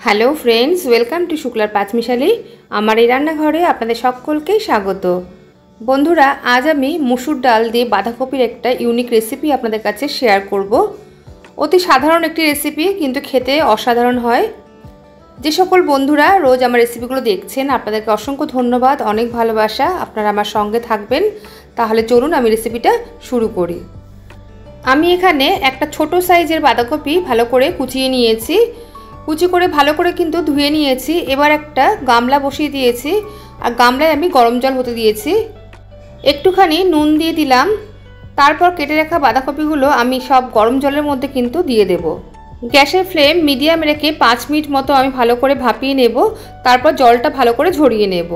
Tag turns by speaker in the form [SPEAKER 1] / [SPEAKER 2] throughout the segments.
[SPEAKER 1] Hello friends, welcome to শুক্লার পাঁচমিশালি। আমার এই রান্নাঘরে আপনাদের সকলকেই স্বাগত। বন্ধুরা, আজ আমি মুসুর ডাল দিয়ে বাঁধাকপির একটা ইউনিক রেসিপি আপনাদের কাছে শেয়ার করব। অতি সাধারণ একটি রেসিপি, কিন্তু খেতে অসাধারণ হয়। যে সকল বন্ধুরা রোজ আমার রেসিপিগুলো দেখছেন, আপনাদেরকে অসংখ্য ধন্যবাদ, অনেক ভালোবাসা। আপনারা আমার সঙ্গে থাকবেন। তাহলে চলুন আমি রেসিপিটা শুরু করি। আমি এখানে একটা ছোট সাইজের বাঁধাকপি ভালো করে কুচিয়ে নিয়েছি। কুচি করে ভালো করে কিন্তু ধুয়ে নিয়েছি। এবার একটা গামলা বসিয়ে দিয়েছি, আর গামলায় আমি গরম জল হতে দিয়েছি। একটুখানি নুন দিয়ে দিলাম। তারপর কেটে রাখা বাঁধাকপিগুলো আমি সব গরম জলের মধ্যে কিন্তু দিয়ে দেব। গ্যাসের ফ্লেম মিডিয়াম রেখে 5 মিনিট মতো আমি ভালো করে ভাপিয়ে নেব। তারপর জলটা ভালো করে ঝরিয়ে নেব।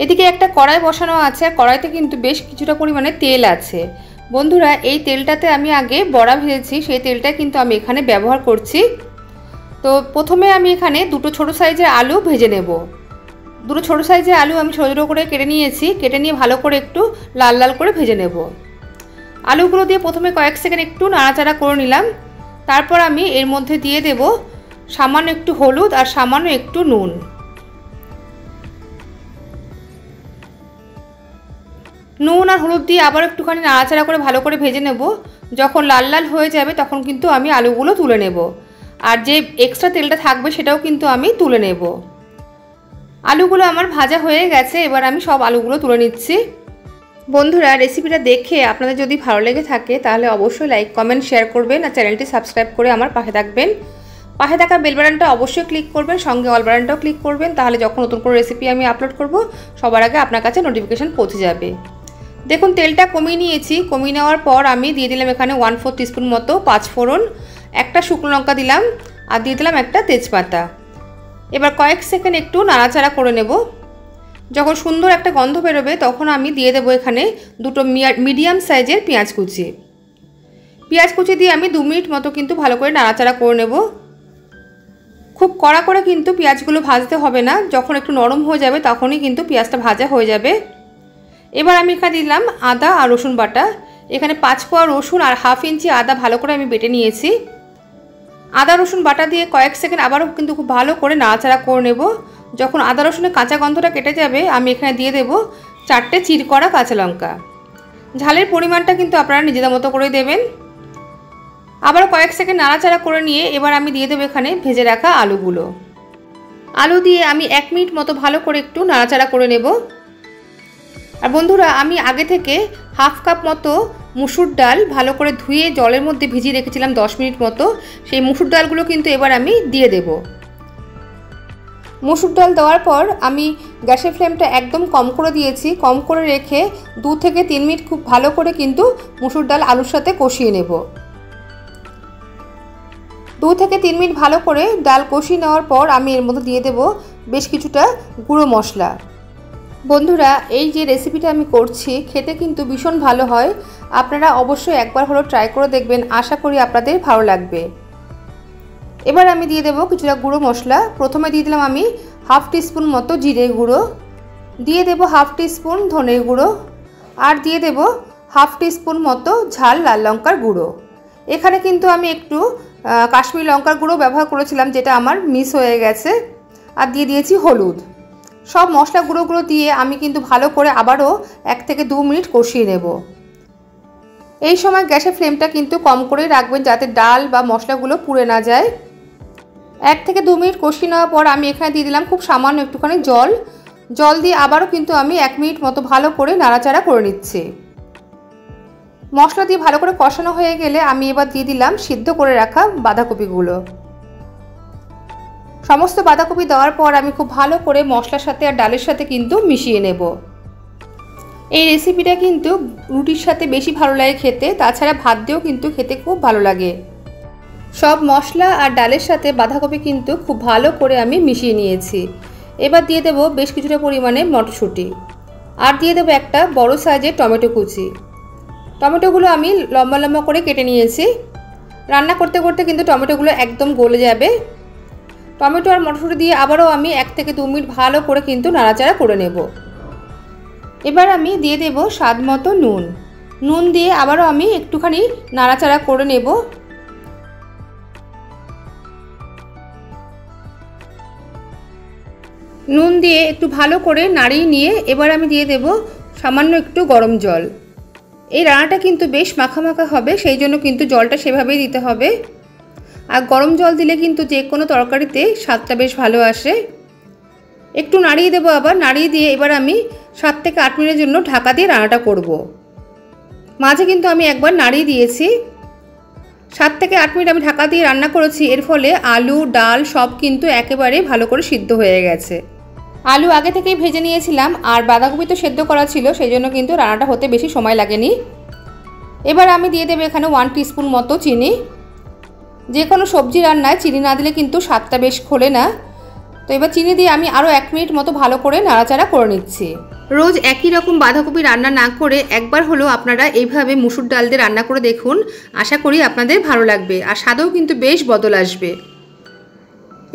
[SPEAKER 1] এদিকে একটা কড়াই বসানো আছে, কড়াইতে কিন্তু বেশ কিছুটা পরিমাণে তেল আছে। বন্ধুরা, এই তেলটাতে আমি আগে বড়া ভেজেছি, সেই তেলটা কিন্তু আমি এখানে ব্যবহার করছি। তো প্রথমে আমি এখানে দুটো ছোট সাইজের আলু ভেজে নেব। দুটো ছোট সাইজের আলু আমি ছোটো ছোটো করে কেটে নিয়েছি। কেটে নিয়ে ভালো করে একটু লাল লাল করে ভেজে নেব। আলুগুলো দিয়ে প্রথমে কয়েক সেকেন্ড একটু নাড়াচাড়া করে নিলাম। তারপর আমি এর মধ্যে দিয়ে দেব সামান্য একটু হলুদ আর সামান্য একটু নুন। নুন আর হলুদ দিয়ে আবার একটুখানি নাড়াচাড়া করে ভালো করে ভেজে নেব। যখন লাল লাল হয়ে যাবে তখন কিন্তু আমি আলুগুলো তুলে নেব, আর যে এক্সট্রা তেলটা থাকবে সেটাও কিন্তু আমি তুলে নেব। আলুগুলো আমার ভাজা হয়ে গেছে। এবার আমি সব আলুগুলো তুলে নিচ্ছি। বন্ধুরা, রেসিপিটা দেখে আপনাদের যদি ভালো লেগে থাকে তাহলে অবশ্যই লাইক, কমেন্ট, শেয়ার করবেন, আর চ্যানেলটি সাবস্ক্রাইব করে আমার পাশে থাকবেন। পাশে থাকা বেল বাটনটা অবশ্যই ক্লিক করবেন, সঙ্গে অল বাটনটাও ক্লিক করবেন। তাহলে যখন নতুন কোনো রেসিপি আমি আপলোড করব সবার আগে আপনার কাছে নোটিফিকেশান পৌঁছে যাবে। দেখুন, তেলটা কমিয়ে নিয়েছি। কমিয়ে নেওয়ার পর আমি দিয়ে দিলাম এখানে 1/4 টিস্পুন মতো পাঁচফোড়ন, একটা শুকনো লঙ্কা দিলাম, আর দিয়ে দিলাম একটা তেজপাতা। এবার কয়েক সেকেন্ড একটু নাড়াচাড়া করে নেব। যখন সুন্দর একটা গন্ধ বেরোবে তখন আমি দিয়ে দেবো এখানে দুটো মিডিয়াম সাইজের পেঁয়াজ কুচি। পেঁয়াজ কুচি দিয়ে আমি 2 মিনিট মতো কিন্তু ভালো করে নাড়াচাড়া করে নেব। খুব কড়া করে কিন্তু পেঁয়াজগুলো ভাজতে হবে না। যখন একটু নরম হয়ে যাবে তখনই কিন্তু পেঁয়াজটা ভাজা হয়ে যাবে। এবার আমি এখানে দিলাম আদা আর রসুন বাটা। এখানে 5 কোয়া রসুন আর 1/2 ইঞ্চি আদা ভালো করে আমি বেটে নিয়েছি। আদা রসুন বাটা দিয়ে কয়েক সেকেন্ড আবারও কিন্তু খুব ভালো করে নাড়াচাড়া করে নেব। যখন আদা রসুনের কাঁচা গন্ধটা কেটে যাবে আমি এখানে দিয়ে দেব 4টে চির করা কাঁচা লঙ্কা। ঝালের পরিমাণটা কিন্তু আপনারা নিজেদের মতো করে দেবেন। আবারও কয়েক সেকেন্ড নাড়াচাড়া করে নিয়ে এবার আমি দিয়ে দেবো এখানে ভেজে রাখা আলুগুলো। আলু দিয়ে আমি 1 মিনিট মতো ভালো করে একটু নাড়াচাড়া করে নেব। আর বন্ধুরা, আমি আগে থেকে 1/2 কাপ মতো মুসুর ডাল ভালো করে ধুয়ে জলের মধ্যে ভিজিয়ে রেখেছিলাম 10 মিনিট মতো। সেই মুসুর ডালগুলো কিন্তু এবার আমি দিয়ে দেব। মুসুর ডাল দেওয়ার পর আমি গ্যাসের ফ্লেমটা একদম কম করে দিয়েছি। কম করে রেখে 2 থেকে 3 মিনিট খুব ভালো করে কিন্তু মুসুর ডাল আলুর সাথে কষিয়ে নেব। 2 থেকে 3 মিনিট ভালো করে ডাল কষিয়ে নেওয়ার পর আমি এর মধ্যে দিয়ে দেব বেশ কিছুটা গুঁড়ো মশলা। বন্ধুরা, এই যে রেসিপিটা আমি করছি খেতে কিন্তু ভীষণ ভালো হয়। আপনারা অবশ্যই একবার হলো ট্রাই করে দেখবেন, আশা করি আপনাদের ভালো লাগবে। এবার আমি দিয়ে দেব কিছুটা গুঁড়ো মশলা। প্রথমে দিয়ে দিলাম আমি 1/2 টিস্পুন মতো জিরে গুঁড়ো, দিয়ে দেব 1/2 টিস্পুন ধনের গুঁড়ো, আর দিয়ে দেব 1/2 টিস্পুন মতো ঝাল লাল লঙ্কার গুঁড়ো। এখানে কিন্তু আমি একটু কাশ্মীরি লঙ্কার গুঁড়ো ব্যবহার করেছিলাম, যেটা আমার মিস হয়ে গেছে। আর দিয়ে দিয়েছি হলুদ। সব মশলা গুঁড়োগুলো দিয়ে আমি কিন্তু ভালো করে আবারও 1 থেকে 2 মিনিট কষিয়ে নেব। এই সময় গ্যাসের ফ্লেমটা কিন্তু কম করেই রাখবেন, যাতে ডাল বা মশলাগুলো পুড়ে না যায়। 1 থেকে 2 মিনিট কষিয়ে নেওয়ার পর আমি এখানে দিয়ে দিলাম খুব সামান্য একটুখানি জল দিয়ে আবারও কিন্তু আমি 1 মিনিট মতো ভালো করে নাড়াচাড়া করে নিচ্ছি। মশলা দিয়ে ভালো করে কষানো হয়ে গেলে আমি এবার দিয়ে দিলাম সিদ্ধ করে রাখা বাঁধাকপিগুলো। সমস্ত বাঁধাকপি দেওয়ার পর আমি খুব ভালো করে মশলার সাথে আর ডালের সাথে কিন্তু মিশিয়ে নেব। এই রেসিপিটা কিন্তু রুটির সাথে বেশি ভালো লাগে খেতে, তাছাড়া ভাত দিয়েও কিন্তু খেতে খুব ভালো লাগে। সব মশলা আর ডালের সাথে বাঁধাকপি কিন্তু খুব ভালো করে আমি মিশিয়ে নিয়েছি। এবার দিয়ে দেব বেশ কিছুটা পরিমাণে মটরশুঁটি, আর দিয়ে দেব একটা বড় সাইজের টমেটো কুচি। টমেটোগুলো আমি লম্বা লম্বা করে কেটে নিয়েছি। রান্না করতে করতে কিন্তু টমেটোগুলো একদম গলে যাবে। টমেটো আর মটরশুঁটি দিয়ে আবারও আমি 1 থেকে 2 মিনিট ভালো করে কিন্তু নাড়াচাড়া করে নেব। এবার আমি দিয়ে দেব স্বাদ মতো নুন দিয়ে আবারও আমি একটুখানি নাড়াচাড়া করে নেব। নুন দিয়ে একটু ভালো করে নাড়িয়ে নিয়ে এবার আমি দিয়ে দেব সামান্য একটু গরম জল। এই রান্নাটা কিন্তু বেশ মাখা মাখা হবে, সেই জন্য কিন্তু জলটা সেভাবেই দিতে হবে। আর গরম জল দিলে কিন্তু যে কোনো তরকারিতে স্বাদটা বেশ ভালো আসে। একটু নাড়িয়ে দেবো, আবার নাড়িয়ে দিয়ে এবার আমি 7 থেকে 8 মিনিটের জন্য ঢাকা দিয়ে রান্নাটা করব। মাঝে কিন্তু আমি একবার নাড়িয়ে দিয়েছি। 7 থেকে 8 মিনিট আমি ঢাকা দিয়ে রান্না করেছি, এর ফলে আলু ডাল সব কিন্তু একেবারে ভালো করে সিদ্ধ হয়ে গেছে। আলু আগে থেকেই ভেজে নিয়েছিলাম আর বাঁধাকপি তো সেদ্ধ করা ছিল, সেই জন্য কিন্তু রান্নাটা হতে বেশি সময় লাগেনি। এবার আমি দিয়ে দেবো এখানে 1 টিস্পুন মতো চিনি। যে কোনো সবজি রান্নায় চিনি না দিলে কিন্তু স্বাদটা বেশ খোলে না। তো এবার চিনি দিয়ে আমি আরও 1 মিনিট মতো ভালো করে নাড়াচাড়া করে নিচ্ছি। রোজ একই রকম বাঁধাকপি রান্না না করে একবার হলেও আপনারা এইভাবে মুসুর ডাল দিয়ে রান্না করে দেখুন, আশা করি আপনাদের ভালো লাগবে আর স্বাদেও কিন্তু বেশ বদল আসবে।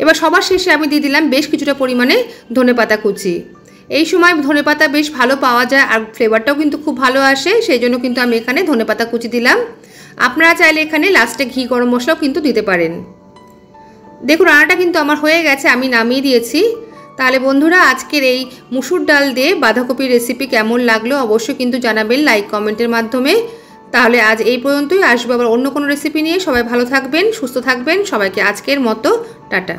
[SPEAKER 1] এবার সবার শেষে আমি দিয়ে দিলাম বেশ কিছুটা পরিমাণে ধনেপাতা কুচি। এই সময় ধনেপাতা বেশ ভালো পাওয়া যায় আর ফ্লেভারটাও কিন্তু খুব ভালো আসে, সেই জন্য কিন্তু আমি এখানে ধনেপাতা কুচি দিলাম। আপনারা চাইলে এখানে লাস্টে ঘি গরম মশলাও কিন্তু দিতে পারেন। দেখুন রান্নাটা কিন্তু আমার হয়ে গেছে, আমি নামিয়ে দিয়েছি। তাহলে বন্ধুরা আজকের এই মুসুর ডাল দিয়ে বাঁধাকপির রেসিপি কেমন লাগলো অবশ্যই কিন্তু জানাবেন লাইক কমেন্টের মাধ্যমে। তাহলে আজ এই পর্যন্তই, আসবো আবার অন্য কোনো রেসিপি নিয়ে। সবাই ভালো থাকবেন, সুস্থ থাকবেন। সবাইকে আজকের মতো টাটা।